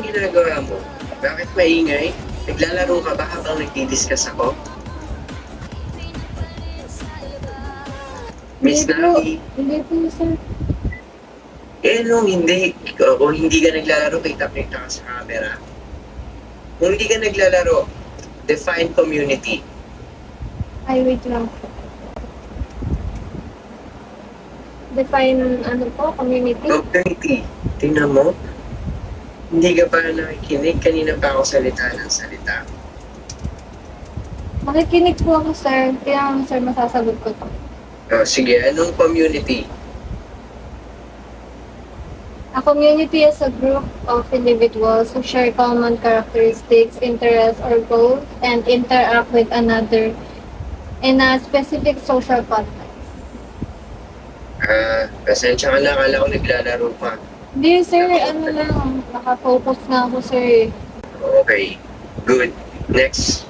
anong ginagawa mo? Bakit maingay? Naglalaro ka ba habang nagdi-discuss ako? Miss Naki? Hindi po, sir. Eh, nung hindi, kung hindi ka naglalaro, kita-kita ka sa camera. Kung hindi ka naglalaro, define community. Ay, wait lang. Define, ano po, community? Community. Tingnan mo. Hindi ka pa nakikinig. Kanina pa ako salita ng salita. Makikinig po ako, sir. Kaya, sir, masasagot ko to. Oh, sige, anong community? A community is a group of individuals who share common characteristics, interests, or goals and interact with another in a specific social context. Pasensya ka na, akala ko naglalaro ka. Hindi, sir. Ano lang. Nakafocus na ako, sir. Okay, good. Next.